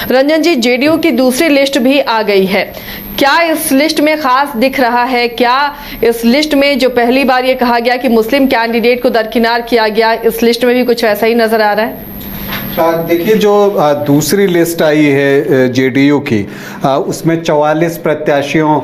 रंजन जी, JDU की दूसरी list भी आ गई है। क्या इस लिस्ट में खास दिख रहा है? क्या इस लिस्ट में जो पहली बार ये कहा गया कि मुस्लिम कैंडिडेट को दरकिनार किया गया, इस लिस्ट में भी कुछ ऐसा ही नजर आ रहा है? देखिए, जो दूसरी लिस्ट आई है जेडीयू की, उसमें 44 प्रत्याशियों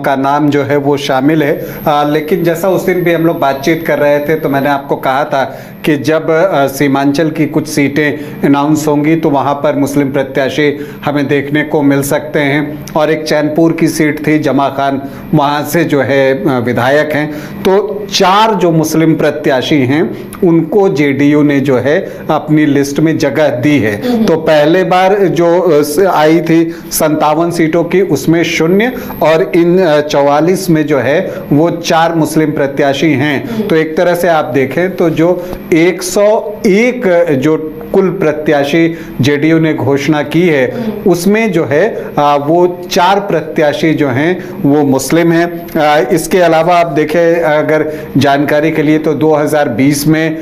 का नाम जो है वो शामिल है। लेकिन जैसा उस दिन भी हम लोग बातचीत कर रहे थे तो मैंने आपको कहा था कि जब सीमांचल की कुछ सीटें अनाउंस होंगी तो वहाँ पर मुस्लिम प्रत्याशी हमें देखने को मिल सकते हैं। और एक चैनपुर की सीट थी, जमा खान वहाँ से जो है विधायक हैं। तो 4 जो मुस्लिम प्रत्याशी हैं उनको जेडीयू ने जो है अपनी लिस्ट में जगह दी है। तो पहले बार जो आई थी 57 सीटों की, उसमें 0 और इन 44 में जो है वो 4 मुस्लिम प्रत्याशी हैं। तो एक तरह से आप देखें तो जो 101 जो कुल प्रत्याशी जेडीयू ने घोषणा की है उसमें जो है वो 4 प्रत्याशी जो हैं वो मुस्लिम हैं। इसके अलावा आप देखें, अगर जानकारी के लिए, तो 2020 में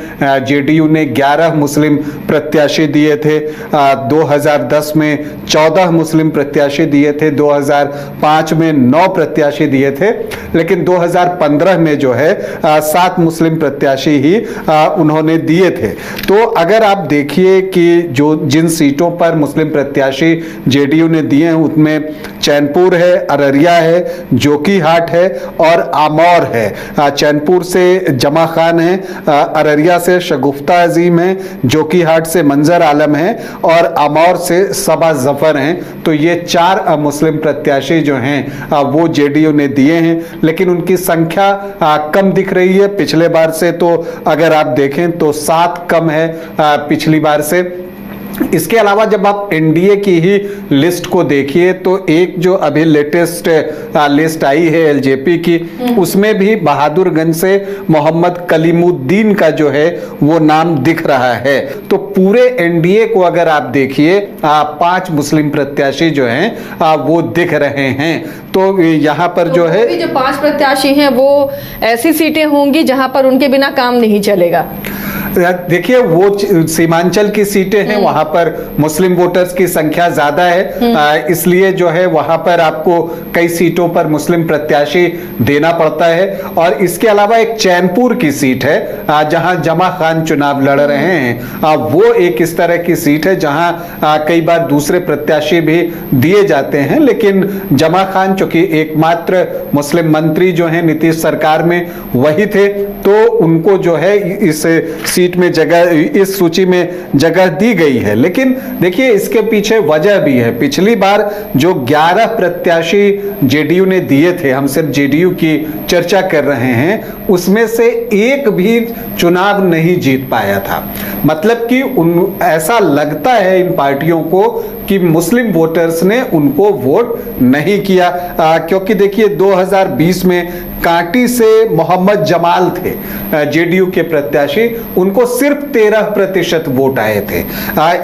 जेडीयू ने 11 मुस्लिम प्रत्याशी दिए थे, 2010 में 14 मुस्लिम प्रत्याशी दिए थे, 2005 में 9 प्रत्याशी दिए थे, लेकिन 2015 में जो है 7 मुस्लिम प्रत्याशी ही उन्होंने दिए थे। तो अगर आप देखिए कि जो जिन सीटों पर मुस्लिम प्रत्याशी जेडीयू ने दिए हैं उनमें चैनपुर है, अररिया है, जोकीहाट है और आमौर है। चैनपुर से जमा खान है, अररिया से शगुफ्ता अजीम है, जोकीहाट से मंजर आलम है और आमौर से सबा जफर हैं। तो ये 4 मुस्लिम प्रत्याशी जो हैं वो जेडीयू ने दिए हैं, लेकिन उनकी संख्या कम दिख रही है पिछले बार से। तो अगर आप देखें तो 7 कम है पिछली बार से। इसके अलावा जब आप एनडीए की ही लिस्ट को देखिए तो एक जो अभी लेटेस्ट लिस्ट आई है एलजेपी की, उसमें भी बहादुरगंज से मोहम्मद कलीमुद्दीन का जो है वो नाम दिख रहा है। तो पूरे एनडीए को अगर आप देखिए 5 मुस्लिम प्रत्याशी जो हैं वो दिख रहे हैं। तो यहाँ पर जो है जो 5 प्रत्याशी हैं वो ऐसी सीटें होंगी जहां पर उनके बिना काम नहीं चलेगा। देखिए, वो सीमांचल की सीटें हैं, वहां पर मुस्लिम वोटर्स की संख्या ज्यादा है, इसलिए जो है वहां पर आपको कई सीटों पर मुस्लिम प्रत्याशी देना पड़ता है। और इसके अलावा एक चैनपुर की सीट है जहां जमा खान चुनाव लड़ रहे हैं, वो एक इस तरह की सीट है जहां कई बार दूसरे प्रत्याशी भी दिए जाते हैं, लेकिन जमा खान चूंकि एकमात्र मुस्लिम मंत्री जो है नीतीश सरकार में वही थे, तो उनको जो है इस सीट में जगह, इस सूची में जगह दी गई है। लेकिन देखिए, इसके पीछे वजह भी है। पिछली बार जो 11 प्रत्याशी जेडीयू ने दिए थे, हम सिर्फ जेडीयू की चर्चा कर रहे हैं, उसमें से एक भी चुनाव नहीं जीत पाया था। मतलब कि ऐसा लगता है इन पार्टियों को कि मुस्लिम वोटर्स ने उनको वोट नहीं किया, क्योंकि देखिए 2020 में कांटी से मोहम्मद जमाल थे जेडीयू के प्रत्याशी, उनको सिर्फ 13% वोट आए थे।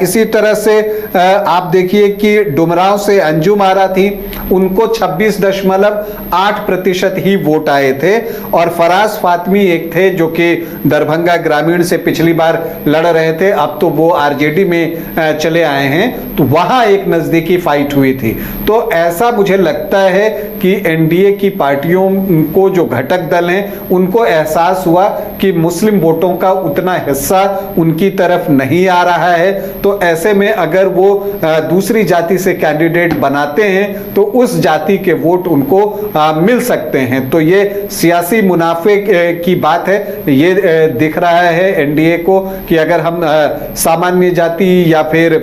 इसी तरह से आप देखिए कि डुमरांव से अंजुम आरा थी, उनको 26.8% ही वोट आए थे। और फराज फातमी एक थे जो कि दरभंगा ग्रामीण से पिछली बार लड़ रहे थे, अब तो वो आरजेडी में चले आए हैं, तो वहां एक नजदीकी फाइट हुई थी। तो ऐसा मुझे लगता है कि एनडीए की पार्टियों को, जो घटक दल हैं, उनको एहसास हुआ कि मुस्लिम वोटों का उतना हिस्सा उनकी तरफ नहीं आ रहा है। तो ऐसे में अगर वो दूसरी जाति से कैंडिडेट बनाते हैं तो उस जाति के वोट उनको मिल सकते हैं। तो ये सियासी मुनाफे की बात है। ये दिख रहा है एनडीए को कि अगर हम सामान्य जाति या फिर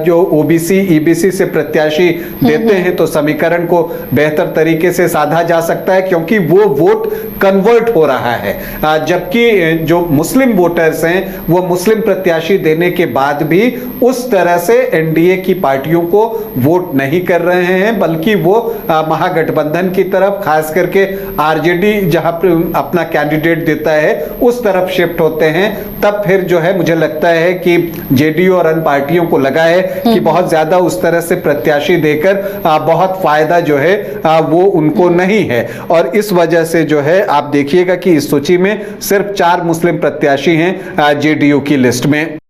जो ओबीसी ईबीसी से प्रत्याशी देते हैं तो समीकरण को बेहतर तरीके से साधा जा सकता है, क्योंकि वो वोट कन्वर्ट हो रहा है। जबकि जो मुस्लिम वोटर्स हैं वो मुस्लिम प्रत्याशी देने के बाद भी उस तरह से एनडीए की पार्टियों को वोट नहीं कर रहे हैं, बल्कि वो महागठबंधन की तरफ, खास करके आरजेडी जहां पर अपना कैंडिडेट देता है उस तरफ शिफ्ट होते हैं। तब फिर जो है मुझे लगता है कि जेडीयू और अन्य पार्टियों को लगा है कि बहुत ज्यादा उस तरह से प्रत्याशी देकर बहुत फायदा जो है वो उनको नहीं है। और इस वजह से जो है आप देखिएगा कि इस सूची में सिर्फ 4 मुस्लिम प्रत्याशी हैं जेडीयू की लिस्ट में।